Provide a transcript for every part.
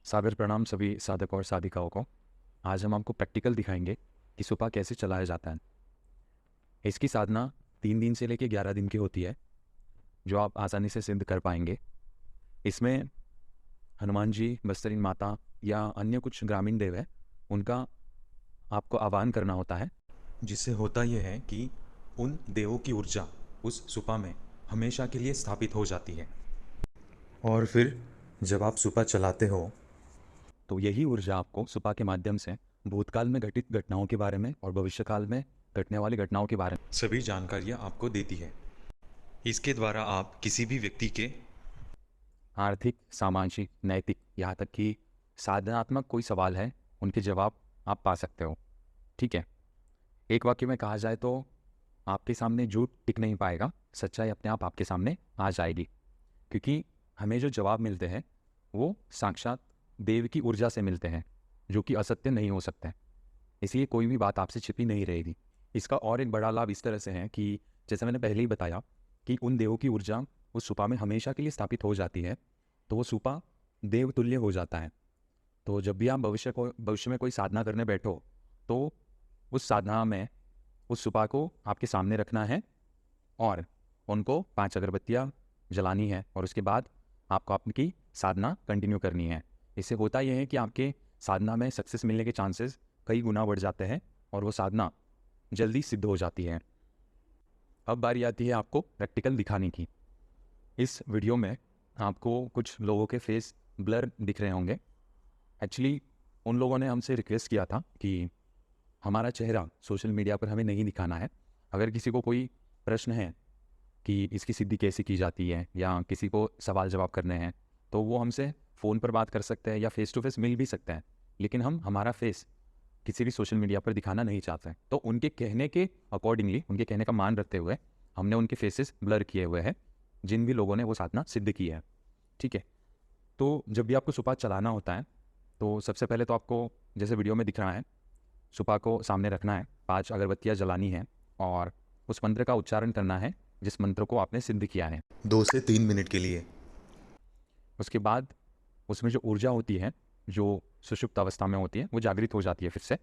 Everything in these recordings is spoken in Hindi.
सादर प्रणाम सभी साधक और साधिकाओं को। आज हम आपको प्रैक्टिकल दिखाएंगे कि सुपा कैसे चलाया जाता है। इसकी साधना 3 दिन से लेकर 11 दिन की होती है, जो आप आसानी से सिद्ध कर पाएंगे। इसमें हनुमान जी, बस्तरीन माता या अन्य कुछ ग्रामीण देव है, उनका आपको आह्वान करना होता है। जिससे होता यह है कि उन देवों की ऊर्जा उस सुपा में हमेशा के लिए स्थापित हो जाती है। और फिर जब आप सुपा चलाते हो तो यही ऊर्जा आपको सुपा के माध्यम से भूतकाल में घटित घटनाओं के बारे में और भविष्यकाल में घटने वाली घटनाओं के बारे में सभी जानकारियाँ आपको देती है। इसके द्वारा आप किसी भी व्यक्ति के आर्थिक, सामाजिक, नैतिक, यहाँ तक कि साधनात्मक कोई सवाल है, उनके जवाब आप पा सकते हो। ठीक है। एक वाक्य में कहा जाए तो आपके सामने झूठ टिक नहीं पाएगा, सच्चाई अपने आप आपके सामने आ जाएगी। क्योंकि हमें जो जवाब मिलते हैं वो साक्षात देव की ऊर्जा से मिलते हैं, जो कि असत्य नहीं हो सकते। इसलिए कोई भी बात आपसे छिपी नहीं रहेगी। इसका और एक बड़ा लाभ इस तरह से है कि जैसे मैंने पहले ही बताया कि उन देवों की ऊर्जा उस सुपा में हमेशा के लिए स्थापित हो जाती है, तो वो सुपा देव तुल्य हो जाता है। तो जब भी आप भविष्य में कोई साधना करने बैठो, तो उस साधना में उस सुपा को आपके सामने रखना है और उनको 5 अगरबत्तियाँ जलानी है, और उसके बाद आपको आपकी साधना कंटिन्यू करनी है। इससे होता यह है कि आपके साधना में सक्सेस मिलने के चांसेस कई गुना बढ़ जाते हैं और वो साधना जल्दी सिद्ध हो जाती है। अब बारी आती है आपको प्रैक्टिकल दिखाने की। इस वीडियो में आपको कुछ लोगों के फेस ब्लर दिख रहे होंगे। एक्चुअली उन लोगों ने हमसे रिक्वेस्ट किया था कि हमारा चेहरा सोशल मीडिया पर हमें नहीं दिखाना है। अगर किसी को कोई प्रश्न है कि इसकी सिद्धि कैसे की जाती है या किसी को सवाल जवाब करने हैं, तो वो हमसे फ़ोन पर बात कर सकते हैं या फेस टू फेस मिल भी सकते हैं। लेकिन हम हमारा फेस किसी भी सोशल मीडिया पर दिखाना नहीं चाहते हैं। तो उनके कहने के अकॉर्डिंगली, उनके कहने का मान रखते हुए हमने उनके फेसेस ब्लर किए हुए हैं, जिन भी लोगों ने वो साधना सिद्ध की है। ठीक है। तो जब भी आपको सुपा चलाना होता है, तो सबसे पहले तो आपको जैसे वीडियो में दिख रहा है, सुपा को सामने रखना है, 5 अगरबत्तियाँ जलानी है और उस मंत्र का उच्चारण करना है जिस मंत्र को आपने सिद्ध किया है। 2 से 3 मिनट के लिए उसके बाद उसमें जो ऊर्जा होती है, जो सुषुप्त अवस्था में होती है, वो जागृत हो जाती है फिर से,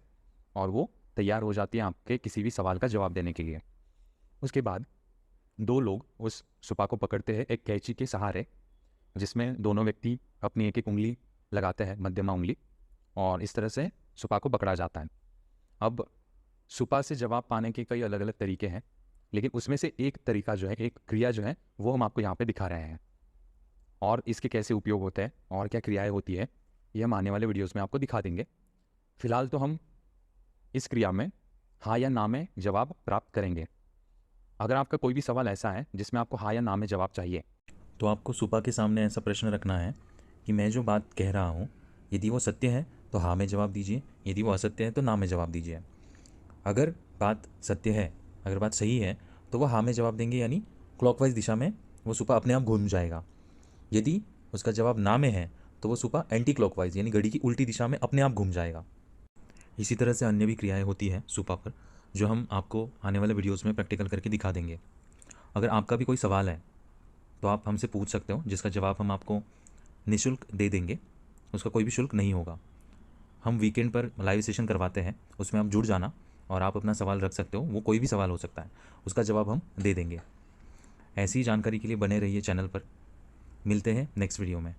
और वो तैयार हो जाती है आपके किसी भी सवाल का जवाब देने के लिए। उसके बाद 2 लोग उस सुपा को पकड़ते हैं एक कैंची के सहारे, जिसमें दोनों व्यक्ति अपनी एक एक उंगली लगाते हैं, मध्यमा उंगली, और इस तरह से सुपा को पकड़ा जाता है। अब सुपा से जवाब पाने के कई अलग अलग तरीके हैं, लेकिन उसमें से एक तरीका जो है, एक क्रिया जो है, वो हम आपको यहाँ पे दिखा रहे हैं। और इसके कैसे उपयोग होते हैं और क्या क्रियाएं होती है, ये हम आने वाले वीडियोस में आपको दिखा देंगे। फिलहाल तो हम इस क्रिया में हाँ या ना में जवाब प्राप्त करेंगे। अगर आपका कोई भी सवाल ऐसा है जिसमें आपको हाँ या ना में जवाब चाहिए, तो आपको सुपा के सामने ऐसा प्रश्न रखना है कि मैं जो बात कह रहा हूँ, यदि वो सत्य है तो हाँ में जवाब दीजिए, यदि वो असत्य है तो ना में जवाब दीजिए। अगर बात सत्य है, अगर बात सही है, तो वो हाँ में जवाब देंगे, यानी क्लॉकवाइज दिशा में वो सुपा अपने आप घूम जाएगा। यदि उसका जवाब ना में है तो वो सुपा एंटी क्लॉकवाइज यानी घड़ी की उल्टी दिशा में अपने आप घूम जाएगा। इसी तरह से अन्य भी क्रियाएं होती हैं सुपा पर, जो हम आपको आने वाले वीडियोज़ में प्रैक्टिकल करके दिखा देंगे। अगर आपका भी कोई सवाल है तो आप हमसे पूछ सकते हो, जिसका जवाब हम आपको निःशुल्क दे देंगे। उसका कोई भी शुल्क नहीं होगा। हम वीकेंड पर लाइव सेशन करवाते हैं, उसमें आप जुड़ जाना और आप अपना सवाल रख सकते हो। वो कोई भी सवाल हो सकता है, उसका जवाब हम दे देंगे। ऐसी जानकारी के लिए बने रहिए चैनल पर। मिलते हैं नेक्स्ट वीडियो में।